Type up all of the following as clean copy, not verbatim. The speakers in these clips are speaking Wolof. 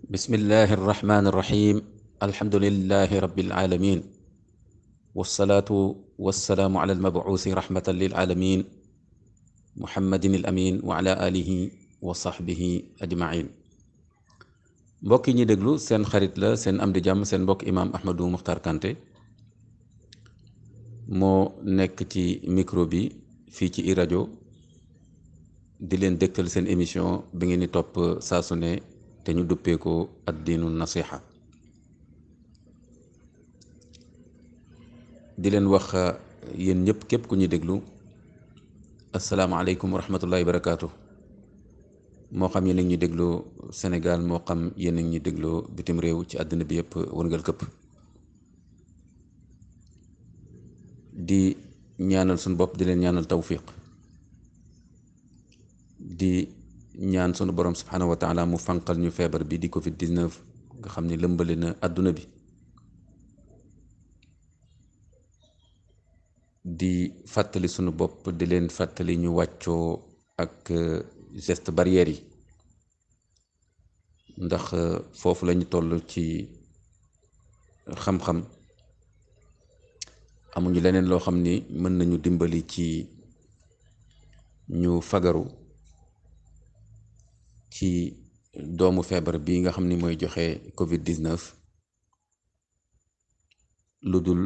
bismillahi irrahmani irrahim alhamdulilahi rabilalamin walsalaatu walsalaamu ala almabuusi rahmatan lilaalamin muhammadin al amin wa ala alihi wa sahbihi ajmain mbokk yi ñuy déglu seen xarit la seen am di jàmm seen mbokk imaam Ahmadou Mokhtar Kanté moo nekk ci micro bi fii ci iRadio di leen dégtal seen émission bi ngeen di topp saa su ne te ñu duppee ko addiinu nasiha di leen wax yéen ñëpp képp ku ñuy déglu asalaamaaleykum wa rahmatullahi wa barakaatu moo xam yéen a ngi ñuy dégloo Sénégal moo xam yéen a ngi ñuy dégloo bitim réew ci àddina bi yëpp wërngal këpp di ñaanal suñu bopp di leen ñaanal tawfiq di ñaan sunu borom subhanahu wa taala mu fanqal ñu feebar bi di covid 19 nga xam ni lëmbale na àdduna bi di fàttali sunu bopp di leen fàttali ñu wàccoo ak geste barrière yi ndax foofu lañu toll ci xam-xam amuñu leneen loo xam ni mën nañu dimbali ci ñu fagaru ci doomu feebar bi nga xam ni mooy joxe covid 19 lu dul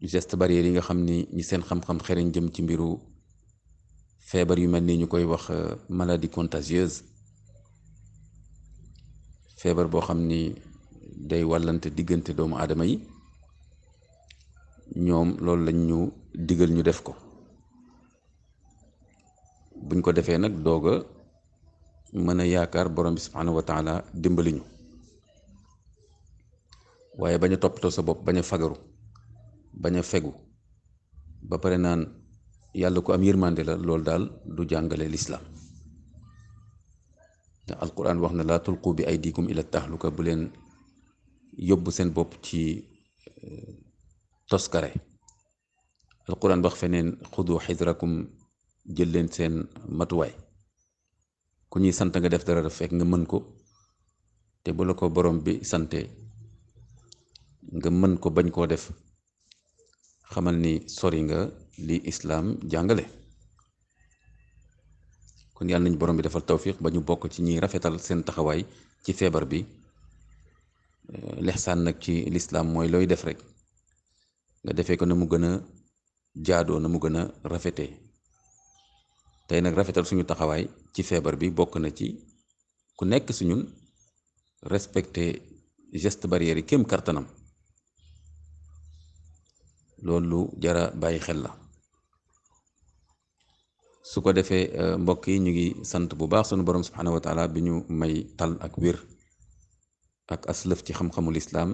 geste barrière yi nga xam ni ñi seen xam-xam xereñ jëm ci mbiru feebar yu mel ni ñu koy wax maladie contagieuse feebar boo xam ni day wàllante diggante doomu aadama yi ñoom loolu lañ ñu digal ñu def ko buñ ko defee nag dooga mën a yaakaar borom bi subhanahu wa taala dimbali ñu waaye bañ a toppatoo sa bopp bañ a fagaru bañ a fegu ba pare naan yàlla ku am yërmande la loolu daal du jàngale lislaam te alquran wax na laa tulqu bi aydikum ila tahluka bu leen yóbbu seen bopp ci toskare alquran wax feneen xudu xidrakum jël leen seen matuwaay ku ñuy sant nga def dara fekk nga mën ko te bu la ko borom bi sante nga mën ko bañ koo def xamal ni sori nga li islaam jàngale kon yàlla nañu borom bi defal tawfiq ba ñu bokk ci ñiy rafetal seen taxawaay ci feebar bi lexsaan nag ci lislaam mooy looy def rek nga defee ko na mu gën a jaadoo na mu gën a rafetee tey nag rafetal suñu taxawaay ci feebar bi bokk na ci ku nekk suñun respecté geste barrière yi kéem kartanam loolu jara bàyyi xel la su ko defee mbokk yi ñu ngi sant bu baax sunu borom subhanahu wa taala bi ñu may tal ak wér ak aslëf ci xam-xamul islaam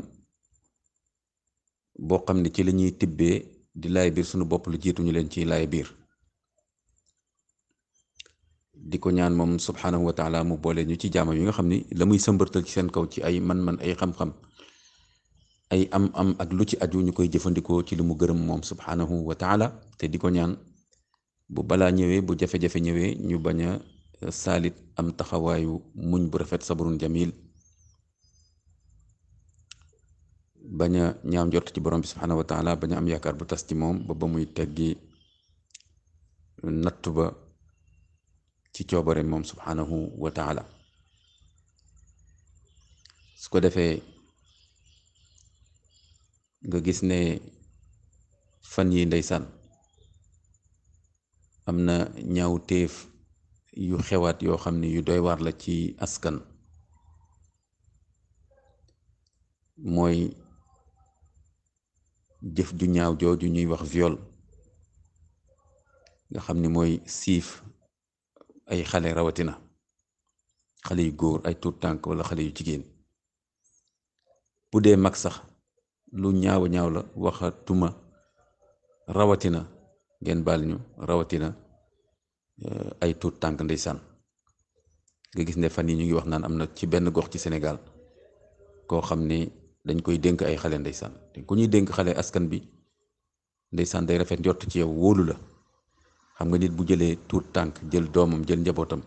boo xam ne ci la ñuy tibbee di laay biir sunu bopp lu jiitu ñu leen ci laay biir di ko ñaan moom subhanahu wa taala mu boole ñu ci jaamam yi nga xam ni la muy sëmbërtal ci seen kaw ci ay man-man ay xam-xam ay am ak lu ci aju ñu koy jëfandikoo ci li mu gërëm moom subhanahu wa taala te di ko ñaan bu balaa ñëwee bu jafe-jafe ñëwee ñu bañ a saalit am taxawaayu muñ bu rafet sabrun jamil bañ a ñaaw njort ci borom bi subhanahu wa taala bañ a am yaakaar bu tas ci moom ba muy teggi nattu ba ci coobare moom subhanahu wa taala su ko defee nga gis ne fan yi ndeysaan am na ñaaw téef yu xewaat yoo xam ne yu doy waar la ci askan mooy jëf ju ñaaw jooju ñuy wax viol nga xam ni mooy siif ay xale rawatina xale yu góor ay tuut tànk wala xale yu jigéen bu dee mag sax lu ñaaw ñaaw la waxatuma rawatina ngeen baal ñu rawatina ay tuut tànk ndeysaan nga gis ne fan yi ñu ngi wax naan am na ci benn gox ci Sénégal koo xam ni dañ koy dénk ay xale ndeysaan te ku ñuy dénk xale askan bi ndeysaan day rafet njort ci yow wóolu la xam nga nit bu jëlee tuut tànk jël doomam jël njabootam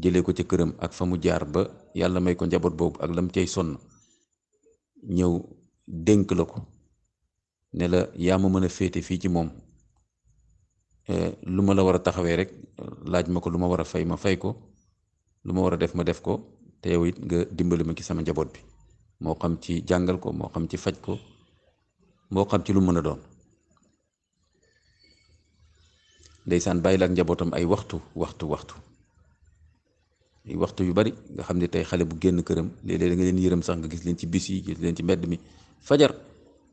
jëlee ko ca këram ak fa mu jaar ba yàlla may ko njaboot boobu ak lam cay sonn ñëw dénk la ko ne la yaa ma mën a féete fii ci moom, lu ma la war a taxawee rek laaj ma ko, lu ma war a fay ma fay ko, lu ma war a def ma def ko, te yow it nga dimbali ma ci sama njaboot bi, moo xam ci jàngal ko, moo xam ci faj ko, moo xam ci lu mën a doon. ndeysaan bàyyi la ak njabootam ay waxtu ay waxtu yu bari nga xam ne tey xale bu génn këram léeg-léeg da nga leen yërëm sax nga gis leen ci bis yi, gis leen ci mbedd mi fajar,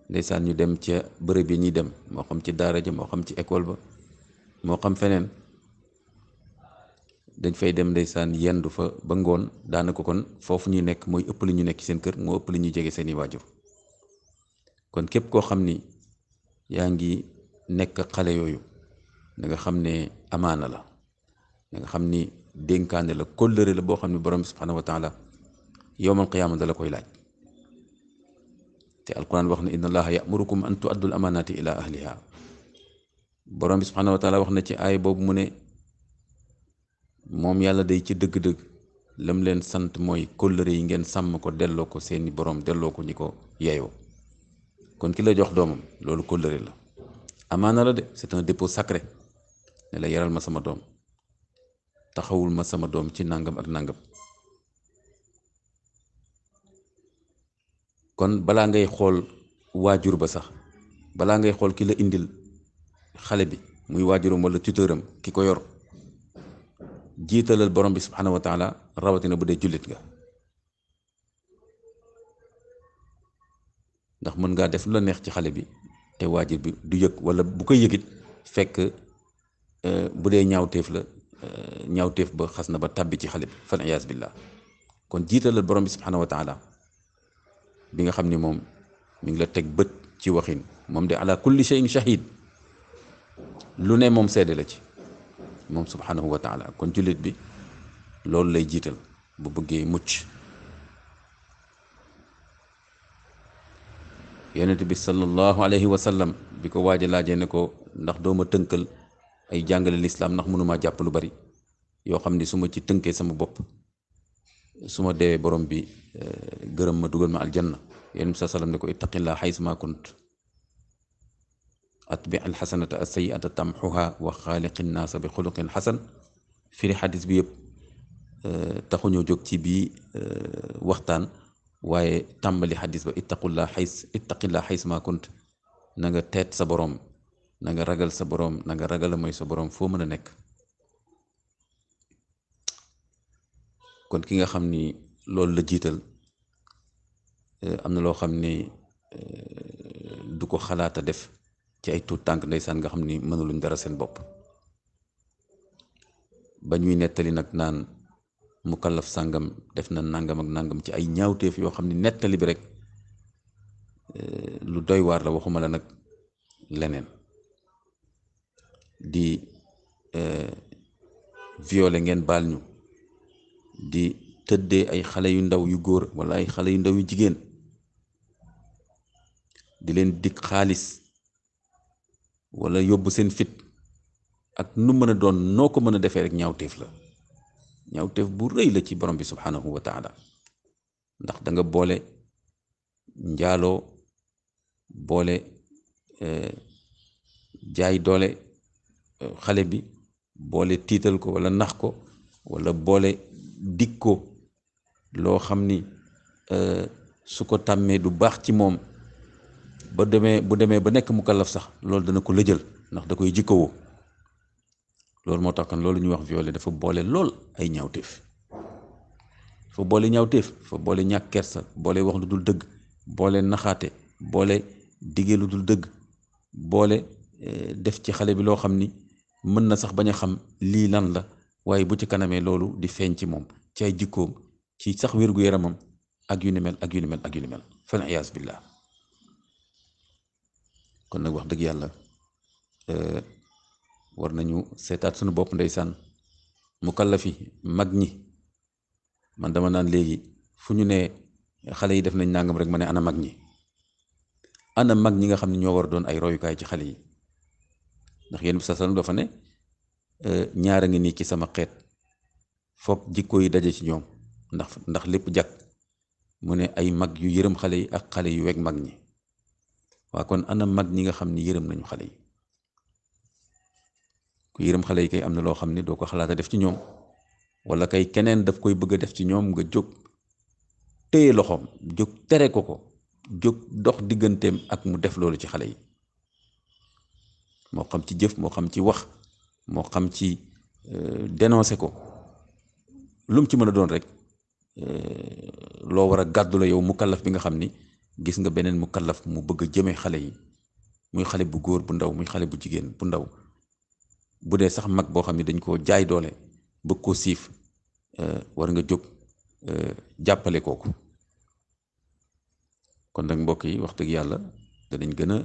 ndeysaan ñu dem ca bërëb yi ñuy dem, moo xam ci daara ja, moo xam ci école ba, moo xam feneen, dañ fay dem ndeysaan yendu fa ba ngoon. daanaka kon foofu ñuy nekk mooy ëpp li ñu nekk ci seen kër, moo ëpp li ñuy jege seeni waajur. kon képp koo xam ni yaa ngi nekk xale yooyu, da nga xam ne amaana la, da nga xam ni dénkaane la, kóllëre la boo xam ne borom subhanahu wa taala yowmal qiyaama da la koy laaj. te alquran wax na inna allaha yamurukum an tuaddu al amanati ila ahliha. borom bi subhanahu wa taala wax na ci aay boobu mu ne moom yàlla day ci dëgg-dëgg lam leen sant mooy kóllëre yi ngeen sàmm ko, delloo ko seeni borom, delloo ko ñi ko yeyoo. kon ki la jox doomam loolu kóllëre la, amaana la de, c'est un dépôt sacré, ne la yaral ma sama doom, taxawul ma sama doom ci nangam ak nangam. kon balaa ngay xool waajur ba sax, balaa ngay xool ki la indil xale bi muy waajuram wala tuteuram ki ko yor, jiitalal borom bi subhanahu wa taala, rawatina bu dee jullit nga. ndax mën ngaa def lu la neex ci xale bi te waajur bi du yëg, wala bu koy yëgit fekk bu dee ñaawteef la, ñaawteef ba xas na ba tàbbi ci xale bi, fal iyaas billah. kon jiitalal borom bi subhanahu wa taala bi nga xam ni moom mi ngi la teg bët ci waxin, moom de ala kulli shay'in shahid, lu ne moom seede la ci moom subhanahu wa taala. kon jullit bi loolu lay jiital bu bëggee mucc. yonent bi sallallahu alayhi wa sallam bi ko waaj a laajee ne ko ndax dooma tënkal ay jàngale lislaam, ndax mënuma jàpp lu bari yoo xam ni su ma ci tënkee sama bopp, su ma deewee borom bi gërëm ma, dugal ma aljanna. yonent bi sallallahu alayhi wa sallam ne ko ittaqillaa haysuma kunt, atbi alxasanata assayiata tamxuha wa xaaliqi nnaasa bi xuluqin xasan. firi xadis bi yëpp taxuñoo jóg ci bii waxtaan, waaye tàmbali xadis ba ittaqillaa xaysuma kunt, na nga teet sa borom, na nga ragal sa borom, na nga ragal mooy sa borom foo mën a nekk. kon ki nga xam ni loolu la jiital, am na loo xam ni du ko xalaata def ci ay tuut tànk ndeysaan nga xam ni mënuluñ dara seen bopp. ba ñuy nettali nag naan mukallaf sàngam def na nangam ak nangam ci ay ñaawteef yoo xam ni nettali bi rek lu doy waar la, waxuma la nag leneen. di violer, ngeen baal ñu, di tëddee ay xale yu ndaw yu góor wala ay xale yu ndaw yu jigéen, di leen dig xaalis wala yóbbu seen fit, ak nu mën a doon noo ko mën a defee rek ñaawteef la, ñaawteef bu rëy la ci borom bi subhanahu wa taala. ndax da nga boole njaaloo, boole jaay doole xale bi, boole tiital ko wala nax ko, wala boole dig ko loo xam ni su ko tàmmee du baax ci moom, bu demee ba nekk mukallaf sax loolu dana ko lëjal, ndax da koy jikkowoo. loolu moo tax kan loolu ñuy wax violé dafa boole lool ay ñaawteef, dafa boole ñaawteef, dafa boole ñàkk kersa, boole wax lu dul dëgg, boole naxaate, boole digee lu dul dëgg, boole def ci xale bi loo xam ni mën na sax bañ a xam lii lan la, waaye bu ci kanamee loolu di feeñ ci moom, ci ay jikkoom, ci sax wér-gu-yaramam, ak yu ni mel ak yu ni mel ak yu ni mel, fal iyaas billah. kon nag wax dëgg yàlla war nañu seetaat suñu bopp ndeysaan. mukallafi mag ñi, man dama naan léegi fu ñu ne xale yi def nañ nangam rek ma ne ana mag ñi, ana mag ñi nga xam ne ñoo war doon ay royukaay ci xale yi. ndax yéen bi sa salam dafa ne ñaara ngi nii ci sama xeet, foog jikko yi daje ci ñoom ndax lépp jag mu ne ay mag yu yërëm xale yi ak xale yu weg mag ñi. waa kon ana mag ñi nga xam ni yërëm nañu xale yi? ku yërëm xale yi kay am na loo xam ne doo ko xalaata def ci ñoom, wala kay keneen daf koy bëgg a def ci ñoom nga jóg téye loxoom, jóg tere ko jóg dox digganteem ak mu def loolu ci xale yi, moo xam ci jëf, moo xam ci wax, moo xam ci dénoncer ko, lu mu ci mën a doon rek loo war a gàddu la yow mukallaf bi nga xam ni gis nga beneen mukallaf mu bëgg a jëme xale yi, muy xale bu góor bu ndaw, muy xale bu jigéen bu ndaw, bu dee sax mag boo xam ne dañ koo jaay doole bëgg koo siif, war nga jóg jàppale kooku. kon nag mbokk yi wax dëgg yàlla danañ gën a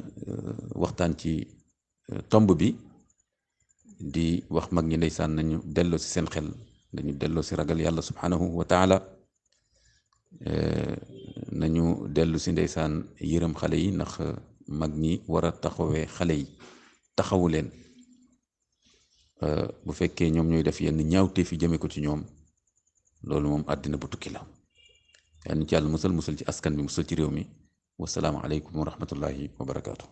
waxtaan ci tomb bi, di wax mag ñi ndeysaan nañu delloo si seen xel, dañu delloo si ragal yàlla subhanahu wa taala, nañu dellu si ndeysaan yërëm xale yi, ndax mag ñi war a taxawee xale yi, taxawu leen. bu fekkee ñoom ñooy def yenn ñaawte fi jëme ko ci ñoom, loolu moom àddina bu tukki la. yal na ci yàlla musal ci askan bi, musal ci réew mi. wasalaamu aleykum wa rahmatullahi wa barakaatu.